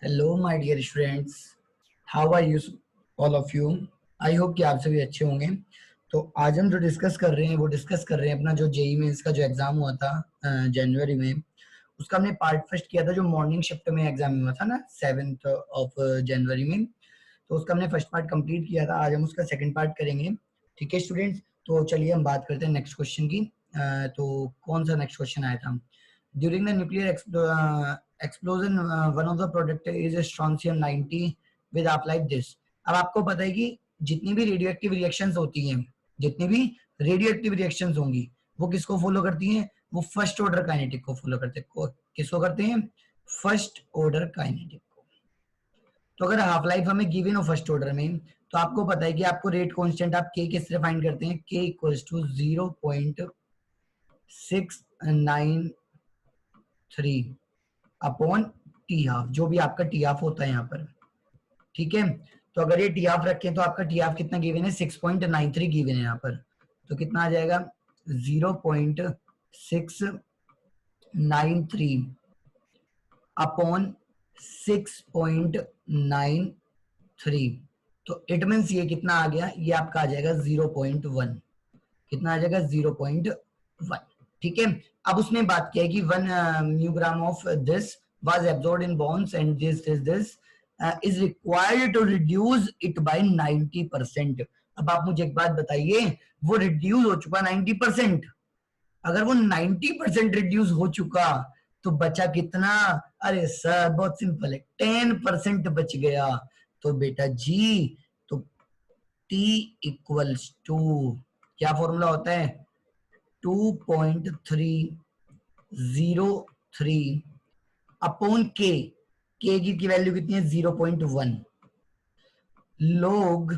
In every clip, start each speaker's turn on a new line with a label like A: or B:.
A: Hello my dear students, how are you all of you. I hope कि आप सभी अच्छे होंगे। तो आज हम जो डिस्कस कर रहे हैं वो डिस्कस कर रहे हैं अपना जो जेई मेंस का जो एग्जाम हुआ था जनवरी में। उसका हमने पार्ट फर्स्ट किया था, जो मॉर्निंग शिफ्ट में एग्जाम हुआ था ना 7th ऑफ जनवरी में। तो उसका हमने फर्स्ट पार्ट कंप्लीट किया था। आज हम उसका सेकंड पार्ट करेंगे। ठीक है स्टूडेंट्स, तो चलिए हम बात करते हैं नेक्स्ट क्वेश्चन की। तो कौन सा नेक्स्ट क्वेश्चन आया था? During the nuclear explosion, one of the product is strontium 90 with half life this। अब आपको पता है कि जितनी भी रेडियो एक्टिव रिएक्शंस होती हैं, जितनी भी रेडियो एक्टिव रिएक्शंस होंगी, वो किसको फॉलो करती हैं? वो फर्स्ट ऑर्डर काइनेटिक को फॉलो करते हैं। किसको करते हैं? फर्स्ट ऑर्डर काइनेटिक को। तो अगर हाफ लाइफ हमें गिवन हो फर्स्ट ऑर्डर में, तो आपको पता है कि आपको रेट कांस्टेंट आप के किससे फाइंड करते हैं? K equals to 0.693 upon t half, जो भी आपका टी हाफ होता है यहाँ पर। ठीक है, तो अगर ये टी हाफ रखें तो आपका टी हाफ कितना गिवन है? 6.93 गिवन है यहाँ पर। तो कितना आ जाएगा? 0.693 अपॉन 6.93। तो इट मीन्स ये कितना आ गया? ये आपका आ जाएगा 0.1। कितना आ जाएगा? 0.1। ठीक है, अब उसने बात किया है कि 1 microgram of this was absorbed in bones and this is required to reduce it by 90%। अब आप मुझे एक बात बताइए, वो रिड्यूस हो चुका 90%। अगर वो 90% रिड्यूस हो चुका तो बचा कितना? अरे सर बहुत सिंपल है, 10% बच गया। तो बेटा जी, तो T इक्वल्स टू क्या फॉर्मूला होता है? 2.303 अपॉन के। के की वैल्यू कितनी है? 0.1 लोग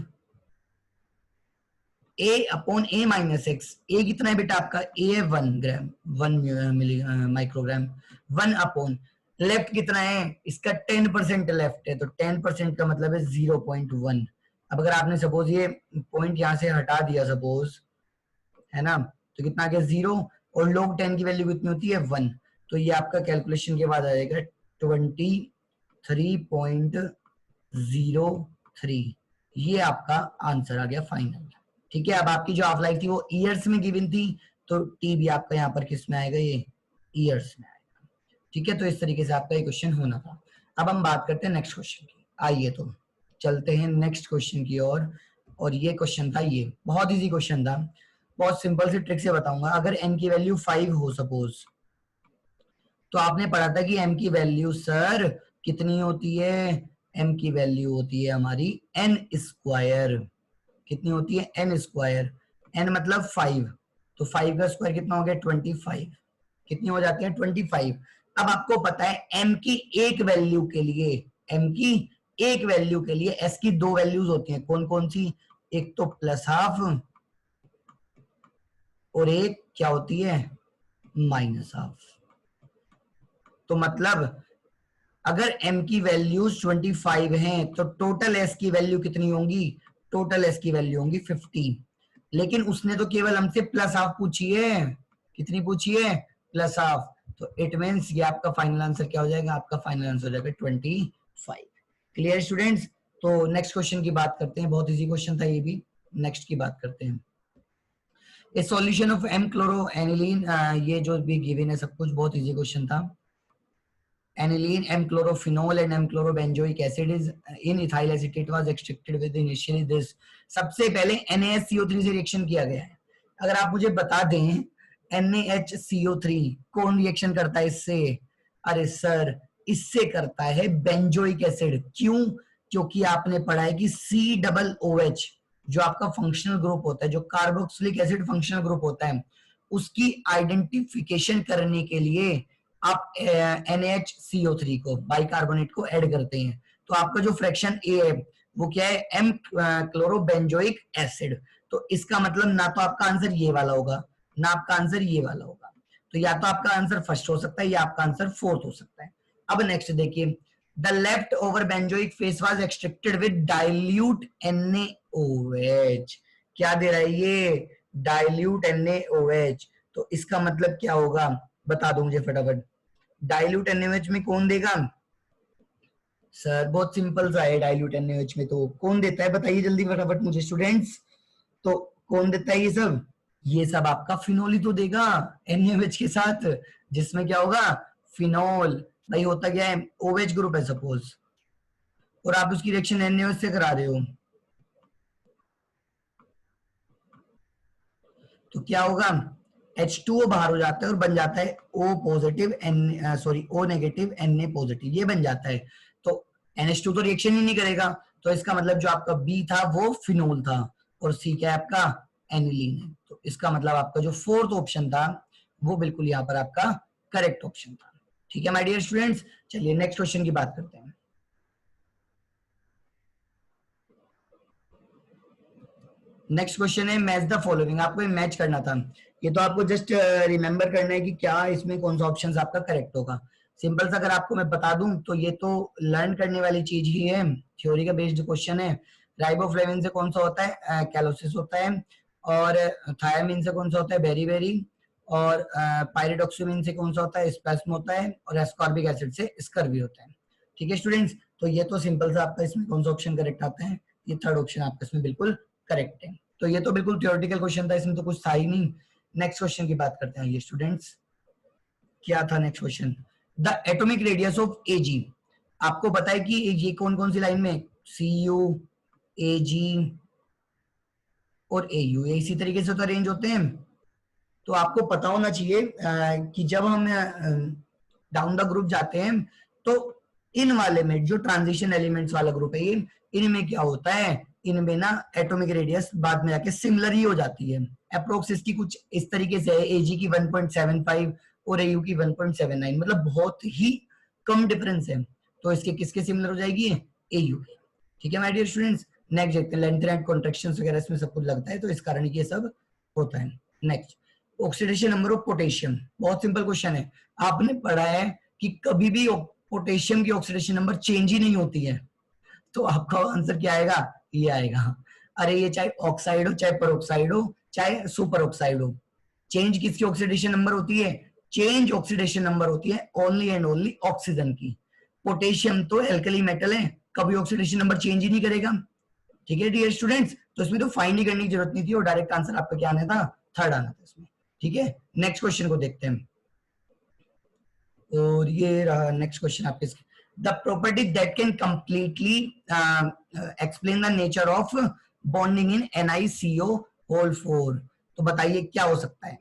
A: ए अपॉन ए माइनस एक्स। ए कितना है बेटा आपका? ए है 1 ग्राम, 1 मिली माइक्रोग्राम। 1 अपॉन लेफ्ट कितना है इसका? 10% लेफ्ट है, तो 10% का मतलब है 0.1। अब अगर आपने सपोज ये पॉइंट यहां से हटा दिया सपोज, है ना, तो कितना आ गया? 0। और log 10 की वैल्यू कितनी होती है? 1। तो ये आपका कैलकुलेशन के बाद आ जाएगा 23.03। ये आपका आंसर आ गया फाइनल। ठीक है, अब आपकी जो हाफ लाइफ थी वो ईयर्स में गिवन थी, तो टी भी आपका यहाँ पर किस में आएगा? ये ईयर्स में आएगा। ठीक है, तो इस तरीके से आपका ये क्वेश्चन होना था। अब हम बात करते हैं नेक्स्ट क्वेश्चन की। आइए तो चलते हैं नेक्स्ट क्वेश्चन की ओर। और ये क्वेश्चन था, ये बहुत इजी क्वेश्चन था। बहुत सिंपल सी ट्रिक से बताऊंगा। अगर n की वैल्यू 5 हो सपोज, तो आपने पढ़ा था कि m की वैल्यू सर कितनी होती है? m की वैल्यू होती है हमारी n स्क्वायर। कितनी होती है? n square. n मतलब 5, तो 5 का स्क्वायर कितना हो गया? 25। कितनी हो जाती है? 25। अब आपको पता है m की एक वैल्यू के लिए, m की एक वैल्यू के लिए s की दो वैल्यूज होती हैं। कौन कौन सी? एक तो प्लस हाफ और एक क्या होती है? Minus half. तो मतलब अगर m की वैल्यूज 25 हैं तो टोटल s की वैल्यू कितनी होंगी? टोटल s की वैल्यू होंगी 50। लेकिन उसने तो केवल हमसे प्लस हाफ पूछी है। कितनी पूछी है? Plus half. तो इट मीन्स ये आपका फाइनल आंसर क्या हो जाएगा? आपका फाइनल आंसर हो जाएगा 25। Clear students? तो नेक्स्ट क्वेश्चन की बात करते हैं। बहुत इजी क्वेश्चन था ये भी। नेक्स्ट की बात करते हैं। A solution of M chloro aniline, ये जो भी गिवन है सब कुछ बहुत इजी क्वेश्चन था। aniline, m-chlorophenol and m-chlorobenzoic acid is in ethyl acetate was extracted with initially this। सबसे पहले NaHCO3 से रिएक्शन किया गया है। अगर आप मुझे बता दें NaHCO3 कौन रिएक्शन करता है इससे? अरे सर इससे करता है बेंजोइक एसिड। क्यों? क्योंकि आपने पढ़ा है कि COOH जो आपका फंक्शनल ग्रुप होता है, जो कार्बोक्सिलिक एसिड फंक्शनल ग्रुप होता है, उसकी आइडेंटिफिकेशन करने के लिए आप NaHCO3 को, बाइकार्बोनेट को ऐड करते हैं। तो आपका जो फ्रैक्शन ए है वो क्या है? M chlorobenzoic acid. तो इसका मतलब ना तो आपका आंसर ये वाला होगा, ना आपका आंसर ये वाला होगा। तो या तो आपका आंसर फर्स्ट हो सकता है या आपका आंसर फोर्थ हो सकता है। अब नेक्स्ट देखिए, the left over benzoic face was extracted with dilute NaOH। क्या दे रहा है ये? Dilute NaOH। तो इसका मतलब क्या होगा? बता दो मुझे फटाफट। डाइल्यूट NaOH में कौन देगा? सर बहुत सिंपल सा है डाइल्यूट NaOH में, तो कौन देता है बताइए जल्दी फटाफट मुझे स्टूडेंट्स। तो कौन देता है ये सब? ये सब आपका फिनोल ही तो देगा NaOH के साथ, जिसमें क्या होगा फिनोल। भाई होता क्या है, OH ग्रुप है सपोज, और आप उसकी रिएक्शन NaOH से करा रहे हो, तो क्या होगा H2O बाहर हो जाता है और बन जाता है O positive O negative Na positive, ये बन जाता है। तो NH2 तो रिएक्शन ही नहीं करेगा, तो इसका मतलब जो आपका B था वो फिनोल था, और C क्या है आपका एनिलीन है। तो इसका मतलब आपका जो फोर्थ ऑप्शन था वो बिल्कुल यहाँ पर आपका करेक्ट ऑप्शन था। ठीक है माय डियर स्टूडेंट्स, चलिए नेक्स्ट क्वेश्चन की बात करते हैं। नेक्स्ट क्वेश्चन है मैच द फॉलोइंग, आपको ये मैच करना था। ये तो आपको जस्ट रिमेंबर करना है कि क्या इसमें कौन सा ऑप्शन आपका करेक्ट होगा। सिंपल सा अगर आपको मैं बता दूं तो ये तो लर्न करने वाली चीज ही है, थ्योरी का बेस्ड क्वेश्चन है। राइबोफ्लेविन से कौन सा होता है कैलोसिस होता है, और थायामीन से कौन सा होता है बेरीबेरी, और पायरिडॉक्सिमीन से कौन सा होता है स्पैस्म होता है, और एस्कॉर्बिक एसिड से स्कर्वी होता है। ठीक है स्टूडेंट्स, तो ये तो सिंपल सा आपका इसमें कौन सा ऑप्शन करेक्ट आता है, ये थर्ड ऑप्शन आपका इसमें बिल्कुल करेक्ट है। तो ये तो बिल्कुल थ्योरेटिकल क्वेश्चन था, इसमें तो कुछ था ही नहीं। नेक्स्ट क्वेश्चन की बात करते हैं ये स्टूडेंट्स, क्या था next question, the atomic radius of Ag। आपको पता है कि ये कौन कौन सी लाइन में Cu, Ag और Au ये इसी तरीके से तो अरेंज होते हैं। तो आपको पता होना चाहिए कि जब हम डाउन द ग्रुप जाते हैं तो इन वाले में जो ट्रांजिशन एलिमेंट्स वाला ग्रुप है ये, इनमें क्या होता है, इनमें ना एटॉमिक रेडियस बाद में जाके सिमिलर ही हो जाती है। अप्रोक्स इसकी कुछ इस तरीके से है, Ag की 1.75 और Au की 1.79, मतलब बहुत ही कम डिफरेंस है। तो इसके किसके सिमिलर हो जाएगी Au। ठीक है माय डियर स्टूडेंट्स, नेक्स्ट देखते हैं। लेंथ एंड कॉन्ट्रैक्शंस वगैरह इसमें सब कुछ लगता है, तो इस कारण ये सब होता है। Next, oxidation number of potassium, बहुत सिंपल क्वेश्चन है। आपने पढ़ा है कि कभी भी पोटेशियम की ऑक्सीडेशन नंबर चेंज ही नहीं होती है, तो आपका आंसर क्या आएगा, ये आएगा। अरे ये चाहे ऑक्साइड हो, चाहे पेरोक्साइड हो, चाहे सुपर ऑक्साइड हो, चेंज किसकी ऑक्सीडेशन नंबर होती है, चेंज ऑक्सीडेशन नंबर होती है ओनली एंड ओनली ऑक्सीजन की। पोटेशियम तो एल्कली मेटल है, कभी ऑक्सीडेशन नंबर चेंज ही नहीं करेगा। ठीक है डियर स्टूडेंट्स, तो इसमें तो फाइंड ही करने की जरूरत नहीं थी, और डायरेक्ट आंसर आपका क्या आना था, थर्ड आना था इसमें। ठीक है, नेक्स्ट क्वेश्चन को देखते हैं, और ये रहा नेक्स्ट क्वेश्चन आपके, the property that can completely explain the nature of bonding in NiCO whole 4। तो बताइए क्या हो सकता है।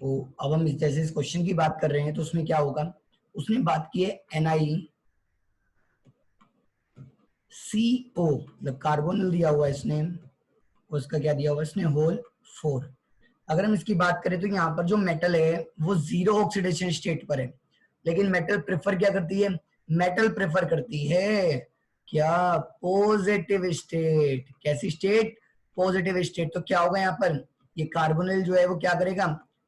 A: तो अब हम जैसे इस क्वेश्चन की बात कर रहे हैं तो उसमें क्या होगा, उसने बात की है NiCO, मतलब कार्बोनिल दिया हुआ है इसने, उसका क्या दिया हुआ है इसने होल 4। अगर हम इसकी बात करें तो यहाँ पर जो मेटल है वो जीरो ऑक्सीडेशन स्टेट पर है, लेकिन मेटल प्रेफर क्या करती है, मेटल प्रेफर करती है क्या, पॉजिटिव स्टेट। कैसी स्टेट, पॉजिटिव स्टेट। तो क्या होगा यहाँ पर, ये कार्बोनिल जो है वो क्या करेगा,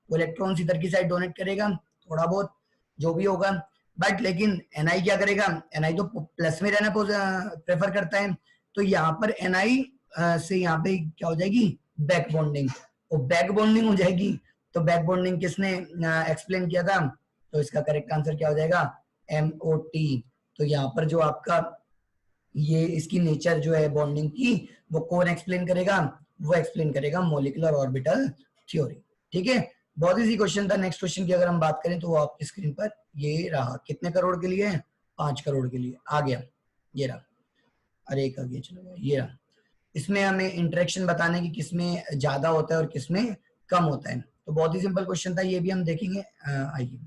A: वो इलेक्ट्रॉन इधर की साइड डोनेट करेगा थोड़ा बहुत जो भी होगा, बट लेकिन Ni क्या करेगा, Ni तो प्लस में रहना प्रेफर करता है। तो यहाँ पर Ni से यहाँ पे क्या हो जाएगी, बैक बॉन्डिंग, और बैक बॉन्डिंग हो जाएगी। तो बैक बॉन्डिंग किसने एक्सप्लेन किया था, तो इसका करेक्ट आंसर क्या हो जाएगा, MOT। तो यहाँ पर जो आपका ये इसकी नेचर जो है बॉन्डिंग की, वो कौन एक्सप्लेन करेगा, वो एक्सप्लेन करेगा मॉलिक्यूलर ऑर्बिटल थ्योरी। ठीक है, बहुत इजी क्वेश्चन था। नेक्स्ट क्वेश्चन की अगर हम बात करें तो वो आपकी स्क्रीन पर ये रहा, कितने करोड़ के लिए, 5 करोड़ के लिए आ गया, ये रहा, अरे एक आ गया, चलो ये रहा। इसमें हमें इंटरेक्शन बताने की किसमें ज्यादा होता है और किसमें कम होता है, तो बहुत ही सिंपल क्वेश्चन था, ये भी हम देखेंगे। आइए,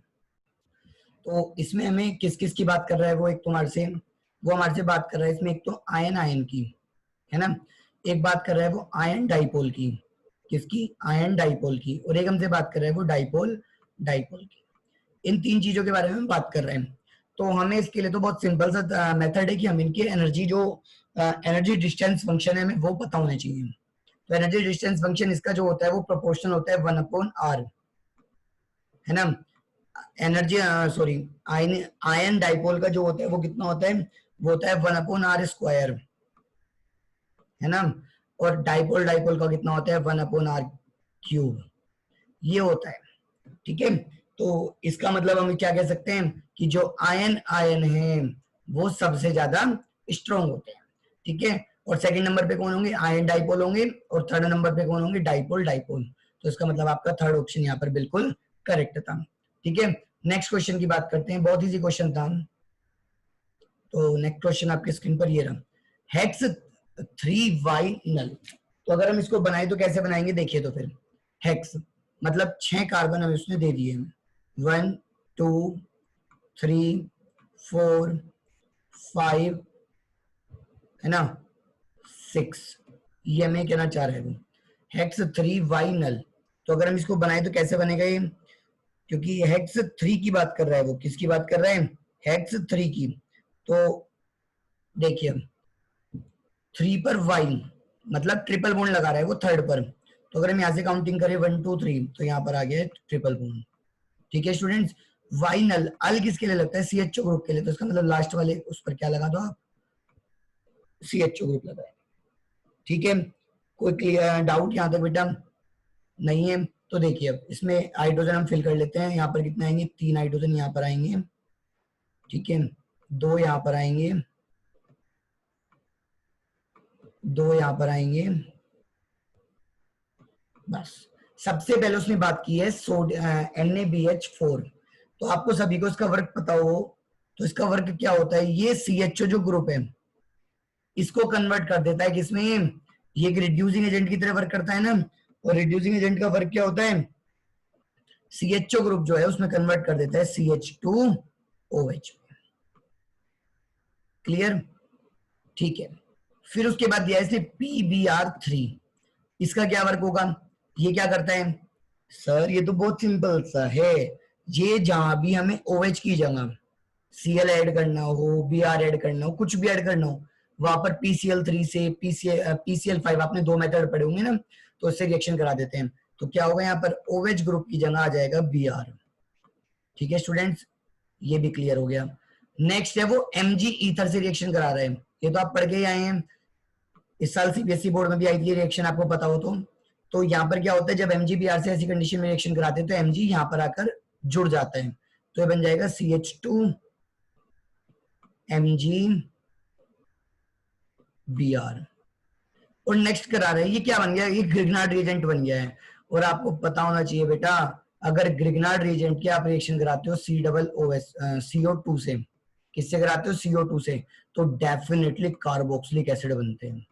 A: तो इसमें हमें किस किस की बात कर रहा है, वो एक तो हमारे से बात कर रहा है इसमें, एक तो आयन की है ना, एक बात कर रहा है वो आयन डाइपोल की, किसकी, आयन डाइपोल की, और एक हमसे बात कर रहा है वो डाइपोल की। इन 3 चीजों के बारे में बात कर रहे हैं। तो हमें इसके लिए तो बहुत सिंपल सा मेथड है कि हम इनके एनर्जी जो एनर्जी डिस्टेंस फंक्शन है हमें वो पता होना चाहिए। तो एनर्जी डिस्टेंस फंक्शन इसका जो होता है वो प्रोपोर्शनल होता है 1/r, है ना। एनर्जी सॉरी, आयन डाइपोल का जो होता है वो कितना होता है, वो होता है 1/r², है ना। और डाइपोल का कितना होता है 1/r³, ये होता है। ठीक है, तो इसका मतलब हम क्या कह सकते हैं कि जो आयन है वो सबसे ज्यादा स्ट्रॉन्ग होते हैं, ठीक है। और सेकंड नंबर पे कौन होंगे, आयन डाइपोल होंगे, और थर्ड नंबर पे कौन होंगे, डाइपोल डाइपोल। तो इसका मतलब आपका थर्ड ऑप्शन यहाँ पर बिल्कुल करेक्ट था, ठीक है। नेक्स्ट क्वेश्चन की बात करते हैं, बहुत इजी क्वेश्चन था। तो नेक्स्ट क्वेश्चन आपकी स्क्रीन पर ये रहा, हेक्स 3y नल। तो अगर हम इसको बनाए तो कैसे बनाएंगे, देखिए। तो फिर हेक्स मतलब 6 कार्बन हमें उसने दे दिए, 1 2 3 4 5 है ना, 6, ये हमें कहना चाह रहा है वो हेक्स 3y नल। तो अगर हम इसको बनाए तो कैसे बनेगा ये, क्योंकि हेक्स 3 की बात कर रहा है, वो किसकी बात कर रहा है, हेक्स 3 की। तो देखिए 3 पर y मतलब ट्रिपल बॉन्ड लगा रहा है वो थर्ड पर। तो अगर हम यहाँ से काउंटिंग करें 1 2 3, तो यहाँ पर आ गया ट्रिपल बॉन्ड, ठीक है स्टूडेंट्स। वाई नल, अल किसके लिए लगता है, CHO ग्रुप के लिए, तो इसका मतलब लास्ट वाले उस पर क्या लगा दो आप, CHO ग्रुप लगाए, ठीक है। कोई क्लियर डाउट यहाँ तक बेटा, नहीं है। तो देखिए अब इसमें हाइड्रोजन हम फिल कर लेते हैं, यहाँ पर कितने आएंगे, 3 हाइड्रोजन यहाँ पर आएंगे, ठीक है, 2 यहाँ पर आएंगे, 2 यहाँ पर आएंगे, बस। सबसे पहले उसने बात की है NaBH4। तो आपको सभी को इसका वर्क पता हो, तो इसका वर्क क्या होता है, ये CHO जो ग्रुप है इसको कन्वर्ट कर देता है किसमें, ये एक रिड्यूसिंग एजेंट की तरह वर्क करता है ना, और रिड्यूसिंग एजेंट का वर्क क्या होता है, CHO ग्रुप जो है उसमें कन्वर्ट कर देता है CH2OH। क्लियर, ठीक है। फिर उसके बाद दिया है इसने PBr3, इसका क्या वर्क होगा, ये क्या करता है, सर ये तो बहुत सिंपल सा है, ये जहां भी हमें OH की जगह Cl ऐड करना हो, Br ऐड करना हो, कुछ भी ऐड करना हो, वहां पर PCl3 से PCl5, आपने 2 मेथड पढ़े होंगे ना, तो उससे रिएक्शन करा देते हैं। तो क्या होगा, यहाँ पर OH ग्रुप की जगह आ जाएगा Br, ठीक है स्टूडेंट्स, ये भी क्लियर हो गया। नेक्स्ट है वो Mg ईथर से रिएक्शन करा रहे हैं, ये तो आप पढ़ के ही आए हैं, इस साल CBSE बोर्ड में भी आई थी रिएक्शन, आपको पता हो तो यहाँ पर क्या होता है, जब MgBr से ऐसी कंडीशन में रिएक्शन कराते हैं तो Mg यहाँ पर आकर जुड़ जाता है, तो ये बन जाएगा CH2 MgBr। और नेक्स्ट करा रहे हैं, ये क्या बन गया, ये ग्रिग्नार्ड रिएजेंट बन गया है। और आपको पता होना चाहिए बेटा, अगर ग्रिग्नार्ड रिएजेंट की आप रिएक्शन कराते हो CO2 से, किससे कराते हो, CO2 से, तो डेफिनेटली कार्बोक्सिलिक एसिड बनते हैं।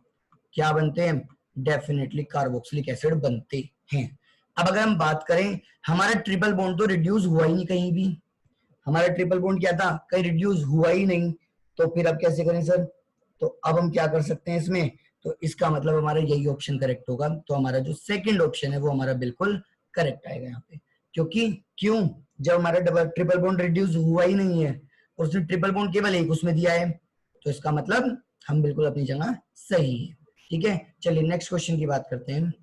A: क्या बनते हैं, डेफिनेटली कार्बोक्सिलिक एसिड बनते हैं। अब अगर हम बात करें, हमारा ट्रिपल बॉन्ड तो रिड्यूस हुआ ही नहीं कहीं भी, हमारा ट्रिपल बॉन्ड क्या था, कहीं रिड्यूस हुआ ही नहीं, तो फिर अब कैसे करें सर, तो अब हम क्या कर सकते हैं इसमें, तो इसका मतलब हमारा यही ऑप्शन करेक्ट होगा। तो हमारा जो सेकंड ऑप्शन है वो हमारा बिल्कुल करेक्ट आएगा यहाँ पे, क्योंकि क्यों, जब हमारा ट्रिपल बॉन्ड रिड्यूस हुआ ही नहीं है और उसने ट्रिपल बॉन्ड केवल एक उसमें दिया है, तो इसका मतलब हम बिल्कुल अपनी जगह सही है, ठीक है। चलिए नेक्स्ट क्वेश्चन की बात करते हैं।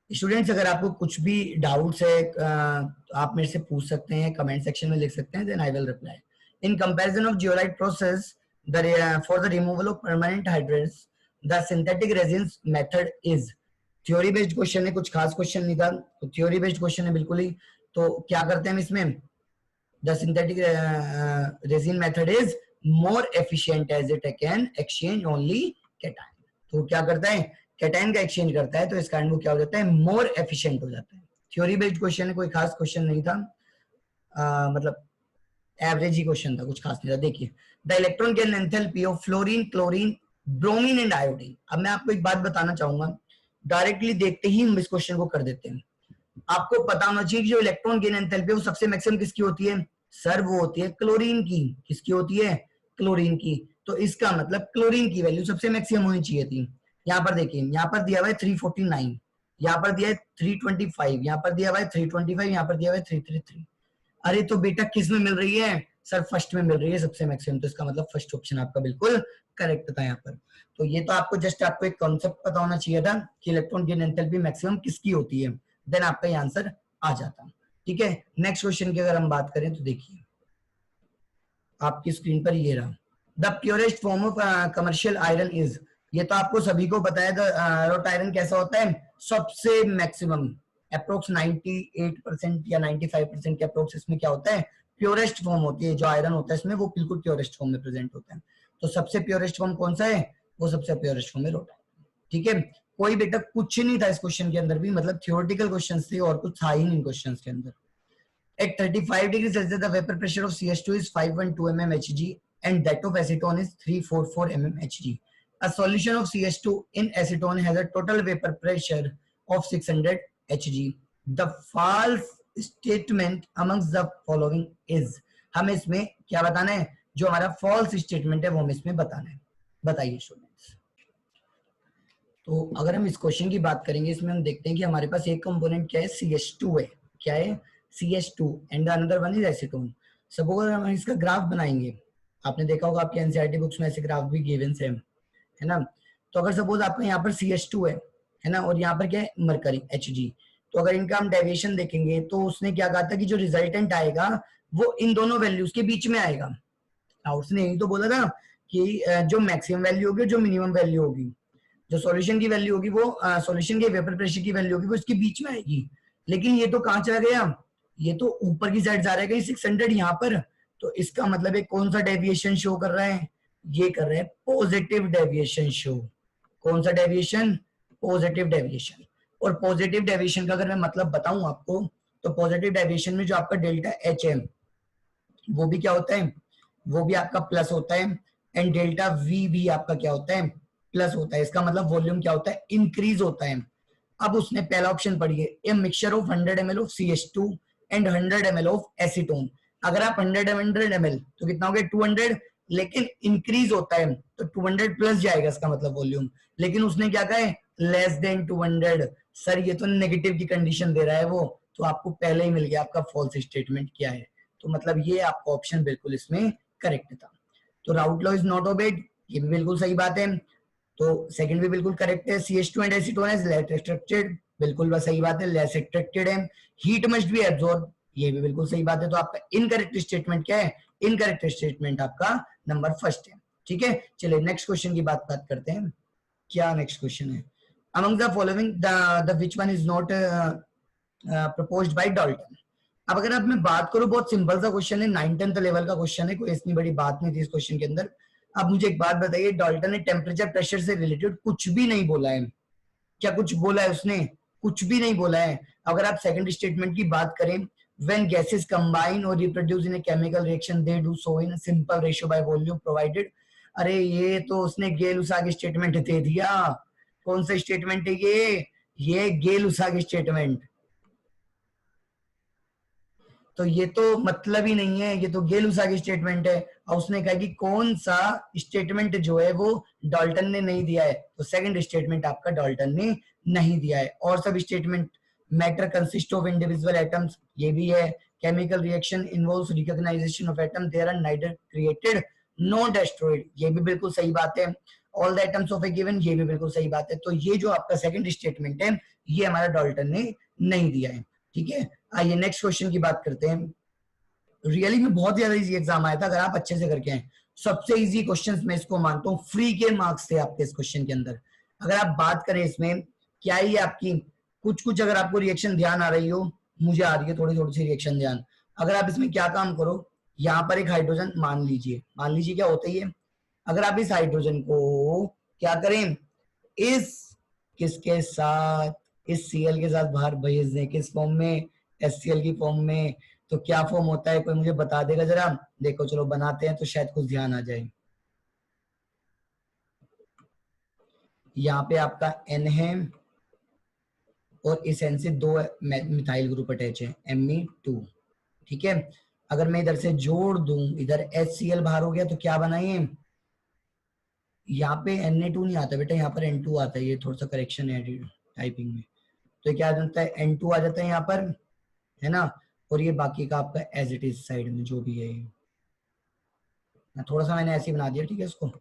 A: स्टूडेंट्स अगर आपको कुछ भी डाउट्स है आप मेरे से पूछ सकते हैं, कमेंट सेक्शन में लिख सकते हैं, then I will reply. In comparison of zeolite process for the removal of permanent hydrates the synthetic resins method is. Theory based question है, कुछ खास क्वेश्चन नहीं था, तो थ्योरी बेस्ड क्वेश्चन है बिल्कुल ही। तो क्या करते हैं हम इसमें, the synthetic resin method is more efficient as it can exchange only cation. तो क्या करता है, कैटायन का एक्सचेंज करता है, तो इस कारण वो क्या हो जाता है, मोर एफिशिएंट हो जाता है। थ्योरी बेस्ड क्वेश्चन है, कोई खास क्वेश्चन नहीं था, मतलब एवरेज ही क्वेश्चन था, कुछ खास नहीं था। देखिए the electron gain enthalpy of fluorine, chlorine, bromine and iodine. अब मैं आपको एक बात बताना चाहूंगा, डायरेक्टली देखते ही हम इस क्वेश्चन को कर देते हैं। आपको पता होना चाहिए कि जो इलेक्ट्रॉन गेन एंथैल्पी है वो सबसे मैक्सिमम किसकी होती है, सर वो होती है क्लोरीन की। किसकी होती है, क्लोरीन की। तो इसका मतलब क्लोरीन की वैल्यू सबसे मैक्सिमम होनी चाहिए थी। यहाँ पर देखिए, यहाँ पर दिया हुआ है 349, यहाँ पर दिया है 325, यहाँ पर दिया हुआ है 325, यहाँ पर दिया हुआ है 333। अरे तो बेटा किस में मिल रही है, सर फर्स्ट में मिल रही है सबसे मैक्सिमम, तो इसका मतलब फर्स्ट ऑप्शन आपका बिल्कुल करेक्ट था यहाँ पर। तो ये तो आपको जस्ट आपको एक कॉन्सेप्ट पता होना चाहिए था कि इलेक्ट्रॉन गेन एंथैल्पी मैक्सिमम किसकी होती है, देन आपका ये आंसर आ जाता। ठीक है, नेक्स्ट क्वेश्चन की अगर हम बात करें तो देखिए आपकी स्क्रीन पर ये रहा, the purest form of commercial iron is. ये तो आपको सभी को पता है रोट आयरन कैसा होता है, सबसे मैक्सिमम अप्रोक्स 98% या 95% के अप्रोक्स इसमें क्या होता है, प्योरेस्ट फॉर्म होती है, जो आयरन होता है इसमें वो बिल्कुल प्योरेस्ट फॉर्म में प्रेजेंट होता है। तो सबसे प्योरेस्ट फॉर्म कौन सा है, वो सबसे प्योरेस्ट फॉर्म है रोटा। ठीक है, कोई बेटा कुछ नहीं था इस क्वेश्चन के अंदर भी, मतलब थियोरेटिकल क्वेश्चंस थे और कुछ था ही नहीं क्वेश्चंस के अंदर। At 35 degrees Celsius, the vapor pressure of CH2 is 512 mm Hg and that of acetone is 344 mm Hg. A solution of CH2 in acetone has a total vapor pressure of 600 Hg. The false statement amongst the following is, हमें इसमें क्या बताना है, जो हमारा false statement है वो हमें इसमें बताना है। बताइए स्टूडेंट्स। तो अगर हम इस क्वेश्चन की बात करेंगे, इसमें हम देखते हैं कि हमारे पास एक कंपोनेंट क्या है, CH2 है। क्या है, CH2 and another one is acetone. Suppose हम इसका ग्राफ बनाएंगे, आपने देखा होगा आपके एनसीईआरटी बुक्स में ऐसे ग्राफ भी गिवन है ना। तो अगर सपोज आपका यहाँ पर CH2 है ना, और यहाँ पर क्या है मरकरी Hg, तो अगर इनका हम डेविएशन देखेंगे तो उसने क्या कहा था कि जो रिजल्टेंट आएगा वो इन दोनों वैल्यूज के बीच में आएगा। उसने यही तो बोला था कि जो मैक्सिमम वैल्यू होगी, जो मिनिमम वैल्यू होगी, जो सॉल्यूशन की वैल्यू होगी वो सॉल्यूशन के वेपर प्रेशर की वैल्यू होगी वो इसके बीच में आएगी। लेकिन ये तो कहां चला गया, ये तो ऊपर की साइड जा रहा है कहीं 600 यहाँ पर। तो इसका मतलब है कौन सा डेविएशन शो कर रहा है, ये कर रहे हैं पॉजिटिव डेविएशन शो। कौन सा डेविएशन, पॉजिटिव डेविएशन। और पॉजिटिव डेविएशन का अगर मैं मतलब बताऊं आपको, तो पॉजिटिव डेविएशन में जो आपका डेल्टा एच है वो भी क्या होता है, वो भी आपका प्लस होता है, एंड डेल्टा वी भी आपका क्या होता है, प्लस होता है। इसका मतलब वॉल्यूम क्या होता है, इंक्रीज होता है। अब उसने पहला ऑप्शन पढ़िए, a mixture of 100 ml of CH2 and 100 ml of acetone. अगर आप 100 ml तो कितना हो गया 200, लेकिन इंक्रीज होता है तो 200 प्लस जाएगा इसका मतलब वॉल्यूम। लेकिन उसने क्या कहा है, लेस देन 200। सर ये तो नेगेटिव की कंडीशन दे रहा है वो, तो आपको पहले ही मिल गया आपका फॉल्स स्टेटमेंट क्या है। तो मतलब ये आपका ऑप्शन बिल्कुल इसमें करेक्ट था। तो राउट लॉ इज नॉट ओबेड, ये भी बिल्कुल सही बात है। तो सेकंड भी बिल्कुल करेक्ट है, CH2 and acetone is less extracted, बिल्कुल बस सही बात है, लेस एक्सट्रैक्टेड है। हीट मस्ट बी एब्जॉर्ब, ये भी बिल्कुल सही बात है। तो आपका इनकरेक्ट स्टेटमेंट क्या है, इनकरेक्ट स्टेटमेंट आपका नंबर फर्स्ट है। ठीक है, चलिए नेक्स्ट क्वेश्चन की बात करते हैं। क्या नेक्स्ट क्वेश्चन है, among the following the which one is not proposed by Dalton. अब अगर आप मैं बात करूं, बहुत सिंपल सा क्वेश्चन है, 9th-10th लेवल का क्वेश्चन है, कोई इतनी बड़ी बात नहीं थी इस क्वेश्चन के अंदर। अब मुझे एक बात बताइए, डाल्टन ने टेम्परेचर प्रेशर से रिलेटेड कुछ भी नहीं बोला है, क्या कुछ बोला है उसने, कुछ भी नहीं बोला है। अगर आप सेकंड स्टेटमेंट की बात करें, when gases combine or reproduce in a chemical reaction they do so in a simple ratio by volume provided। अरे ये तो उसने गेल-उसाग स्टेटमेंट दे दिया। कौन सा स्टेटमेंट है ये गेल-उसाग स्टेटमेंट। तो ये तो मतलब ही नहीं है, ये तो गेल-उसाग स्टेटमेंट है। और उसने कहा कि कौन सा स्टेटमेंट जो है वो डाल्टन ने नहीं दिया है, तो सेकंड स्टेटमेंट आपका डाल्टन ने नहीं दिया है। और सब statement, matter consist of individual atoms, ये भी है। Chemical reaction involves reorganisation of atom, there are neither created no destroyed, ये भी बिल्कुल सही बात है। All the atoms of a given, ये भी बिल्कुल सही बात है। तो ये जो आपका सेकंड स्टेटमेंट है ये हमारा डाल्टन ने नहीं दिया है। ठीक है, आइए नेक्स्ट क्वेश्चन की बात करते हैं। रियली में बहुत ज्यादा इजी एग्जाम आया था, अगर आप अच्छे से करके आए। सबसे इजी क्वेश्चंस मैं इसको मानता हूँ, फ्री के मार्क्स थे आपके इस क्वेश्चन के अंदर। अगर आप बात करें इसमें क्या ही आपकी कुछ कुछ अगर आपको रिएक्शन ध्यान आ रही हो, मुझे आ रही है थोड़ी थोड़ी सी रिएक्शन ध्यान। अगर आप इसमें क्या काम करो, यहाँ पर एक हाइड्रोजन मान लीजिए क्या होता है ये। अगर आप इस हाइड्रोजन को क्या करें, इस किसके साथ, इस Cl के साथ बाहर भेज दें, किस फॉर्म में, HCl की फॉर्म में। तो क्या फॉर्म होता है, कोई मुझे बता देगा जरा। देखो चलो बनाते हैं तो शायद कुछ ध्यान आ जाए। यहाँ पे आपका N है और इस N से दो मिथाइल ग्रुप अटैच है, Me2। ठीक है, अगर मैं इधर से जोड़ दूं, इधर HCl बाहर हो गया तो क्या बनाइए, यहाँ पे Na2 नहीं आता बेटा, यहाँ पर N2 आता है। ये थोड़ा सा करेक्शन है टाइपिंग में। तो क्या जाता है, N2 आ जाता है यहाँ पर, है ना। और ये बाकी का आपका एज इट इज साइड में जो भी है, थोड़ा सा मैंने ऐसे बना दिया। ठीक है इसको।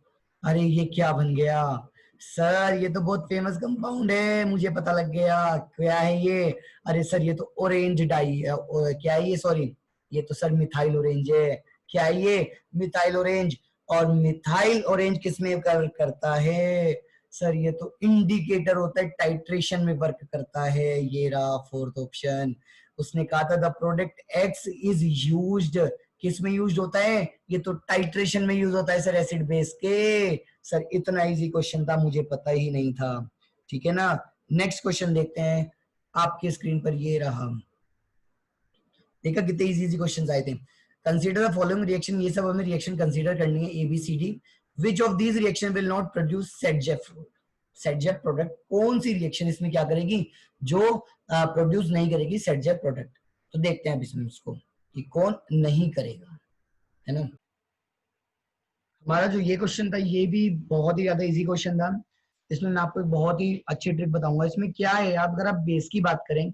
A: अरे ये क्या बन गया सर, ये तो बहुत फेमस कंपाउंड है, मुझे पता लग गया क्या है ये। अरे सर ये तो ऑरेंज डाई है, क्या है ये, सॉरी ये तो सर मिथाइल ऑरेंज है। क्या है ये, मिथाइल ऑरेंज। और मिथाइल ऑरेंज किसमें करता है सर, ये तो इंडिकेटर होता है, टाइट्रेशन में वर्क करता है। ये रहा फोर्थ ऑप्शन। उसने कहा था the product x is used किस में यूज होता है? ये तो टाइट्रेशन में यूज होता है सर, एसिड बेस के। सर इतना इजी क्वेश्चन था, मुझे पता ही नहीं था। ठीक है ना, नेक्स्ट क्वेश्चन देखते हैं। आपके स्क्रीन पर ये रहा, देखा कितने इजी इजी क्वेश्चन आए थे। कंसीडर द फॉलोइंग रिएक्शन, ये सब हमें रिएक्शन कंसीडर करनी है, ABCD। Which of these reaction will not produce set product? कौन सी रिएक्शन इसमें क्या करेगी, जो प्रोड्यूस नहीं करेगी सेट प्रोडक्ट? तो देखते हैं अब इसमें इसको कि कौन नहीं करेगा, है ना। हमारा जो ये क्वेश्चन था ये भी बहुत ही ज्यादा इजी क्वेश्चन था। इसमें मैं आपको एक बहुत ही अच्छी ट्रिक बताऊंगा। इसमें क्या है, आप अगर आप बेस की बात करें,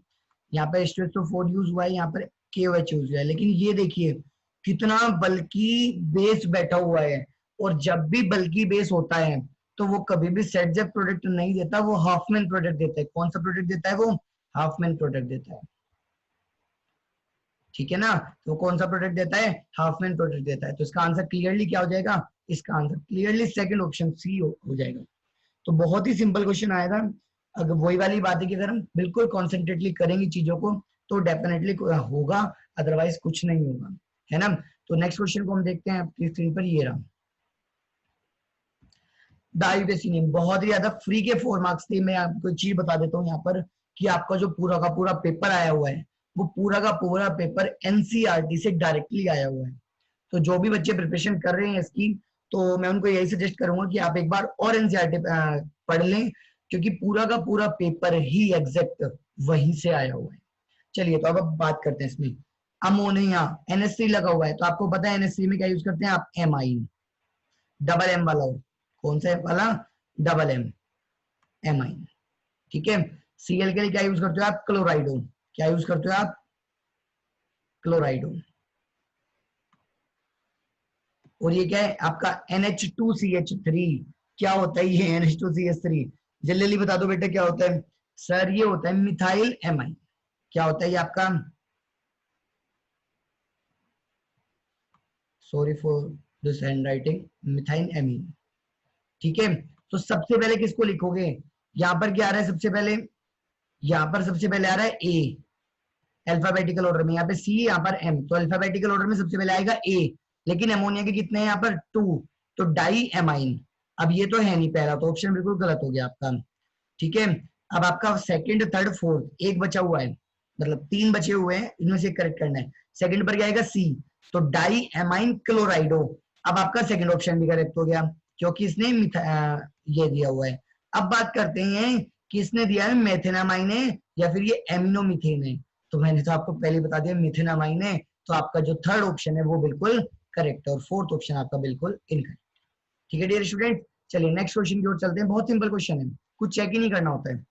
A: यहाँ पर H2SO4 यूज हुआ है, यहाँ पर KOH यूज हुआ है, लेकिन ये देखिए कितना बल्कि बेस बैठा हुआ है। और जब भी बल्कि बेस होता है तो वो कभी भी सेट जेप प्रोडक्ट नहीं देता, वो हाफ मैन प्रोडक्ट देता है। कौन सा प्रोडक्ट देता है? वो हाफ मैन प्रोडक्ट देता है। ठीक है ना, तो कौन सा प्रोडक्ट देता है? हाफ मैन प्रोडक्ट देता है। तो इसका आंसर क्लियरली क्या हो जाएगा? इसका answer clearly second option C हो जाएगा। तो बहुत ही सिंपल क्वेश्चन आएगा। अगर वही वाली बात है कि अगर हम बिल्कुल कॉन्सेंट्रेटली करेंगे चीजों को तो डेफिनेटली होगा, अदरवाइज कुछ नहीं होगा, है ना। तो नेक्स्ट क्वेश्चन को हम देखते हैं आपकी स्क्रीन पर, ये रहा। डाइवेसिनियम बहुत ही ज्यादा फ्री के 4 मार्क्स थे। मैं आपको एक चीज बता देता हूँ यहाँ पर कि आपका जो पूरा का पूरा पेपर आया हुआ है वो पूरा का पूरा पेपर NCERT से डायरेक्टली आया हुआ है। तो जो भी बच्चे प्रिपरेशन कर रहे हैं इसकी, तो मैं उनको यही सजेस्ट करूंगा कि आप एक बार और NCERT पढ़ लें, क्योंकि पूरा का पूरा पेपर ही एग्जैक्ट वहीं से आया हुआ है। चलिए तो अब बात करते हैं इसमें। अमोनिया NH3 लगा हुआ है, तो आपको पता है NH3 में क्या यूज करते हैं आप? एमाइन, डबल एम वाला। कौन सा वाला? Double M, amine. ठीक है। Cl के लिए क्या यूज करते हो आप? क्लोराइडो। क्या यूज करते हो आप? क्लोराइडो। और ये क्या है आपका? NH2CH3। क्या होता है ये NH2CH3? जल्दी जल्दी बता दो बेटा क्या होता है? सर ये होता है मिथाइल एमाइन। क्या होता है ये आपका? Sorry for this hand writing, methyl amine. ठीक है। तो सबसे पहले किसको लिखोगे? यहां पर क्या आ रहा है सबसे पहले? यहां पर सबसे पहले आ रहा है ए, अल्फाबेटिकल ऑर्डर में। यहाँ पे सी, यहाँ पर एम, तो अल्फाबेटिकल ऑर्डर में सबसे पहले आएगा ए। लेकिन अमोनिया के कितने हैं यहाँ पर? 2, तो डाई एमाइन। अब ये तो है नहीं पहला, तो ऑप्शन बिल्कुल गलत हो गया आपका। ठीक है। अब आपका सेकंड, थर्ड, फोर्थ एक बचा हुआ है, मतलब 3 बचे हुए हैं, इनमें से करेक्ट करना है। सेकंड पर क्या आएगा? सी, तो डाई एमाइन क्लोराइडो। अब आपका सेकंड ऑप्शन भी करेक्ट हो गया, क्योंकि इसने ये दिया हुआ है। अब बात करते हैं कि इसने दिया है मेथेनामाइन है या फिर ये एमिनोमिथेन है। तो मैंने तो आपको पहले बता दिया मिथेनामाइन है, तो आपका जो थर्ड ऑप्शन है वो बिल्कुल करेक्ट है, और फोर्थ ऑप्शन आपका बिल्कुल इनकरेक्ट। ठीक है डियर स्टूडेंट, चलिए नेक्स्ट क्वेश्चन की ओर चलते हैं। बहुत सिंपल क्वेश्चन है, कुछ चेक ही नहीं करना होता है।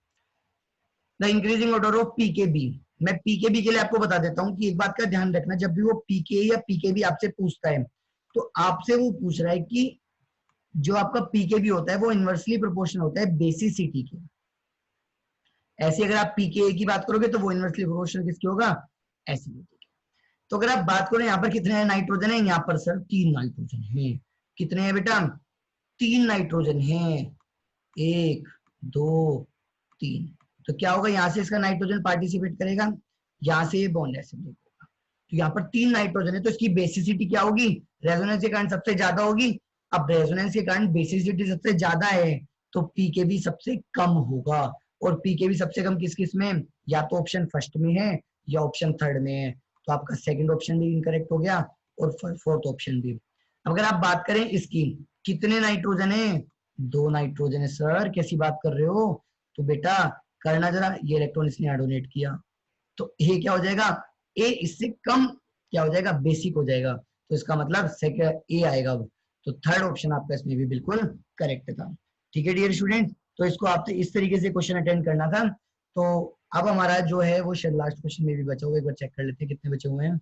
A: The increasing order of pKb. मैं पीकेबी के लिए आपको बता देता हूं कि एक बात का ध्यान रखना, जब भी वो पीके या पीकेबी आपसे पूछता है तो आपसे वो पूछ रहा है कि जो आपका पीकेबी होता है वो इनवर्सली प्रोपोर्शनल होता है बेसिसिटी के। ऐसे अगर आप पीके की बात करोगे तो वो इनवर्सली प्रोपोर्शनल किसकी होगा? एसिडिटी की। तो अगर आप बात करें यहाँ पर कितने नाइट्रोजन है, यहाँ पर सर 3 नाइट्रोजन है। कितने हैं बेटा? 3 नाइट्रोजन है, 1 2 3। तो क्या होगा, यहाँ से इसका नाइट्रोजन पार्टिसिपेट करेगा, यहाँ से ये बॉन्ड एसिड होगा। तो यहाँ पर 3 नाइट्रोजन है, तो इसकी बेसिसिटी क्या होगी? रेजोनेंस के कारण सबसे ज्यादा होगी। अब रेजोनेंस के कारण बेसिसिटी सबसे ज्यादा है, तो पीकेबी सबसे कम होगा। और पीकेबी सबसे कम किस किस में? या तो ऑप्शन फर्स्ट में है या ऑप्शन थर्ड में है। तो आपका सेकंड ऑप्शन भी इनकरेक्ट हो गया और फोर्थ ऑप्शन भी। अगर आप बात करें इसकी, कितने नाइट्रोजन है? 2 नाइट्रोजन है। सर कैसी बात कर रहे हो? तो बेटा करना जरा, ये इलेक्ट्रॉन इसने डोनेट किया, तो ए क्या हो जाएगा? ए इससे कम क्या हो जाएगा? बेसिक हो जाएगा। तो इसका मतलब सेकंड ए आएगा अब। तो थर्ड ऑप्शन आपका इसमें भी बिल्कुल करेक्ट था। ठीक है डियर स्टूडेंट, तो इसको आपसे इस तरीके से क्वेश्चन अटेंड करना था। तो अब हमारा जो है वो शायद लास्ट क्वेश्चन में भी बचा हुआ है, एक बार चेक कर लेते हैं कितने बचे हुए हैं।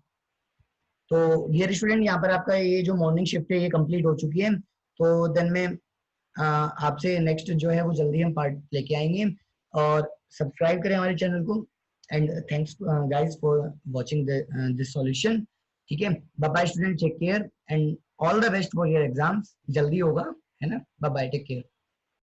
A: तो डियर स्टूडेंट यहाँ पर आपका ये जो मॉर्निंग शिफ्ट है ये कंप्लीट हो चुकी है। तो देन में आपसे नेक्स्ट जो है वो जल्दी हम पार्ट लेके आएंगे, और सब्सक्राइब करें हमारे चैनल को। And thanks guys for watching this solution. ठीक है, bye bye student, take care and all the best for your exams. जल्दी होगा, है ना। Bye bye, take care.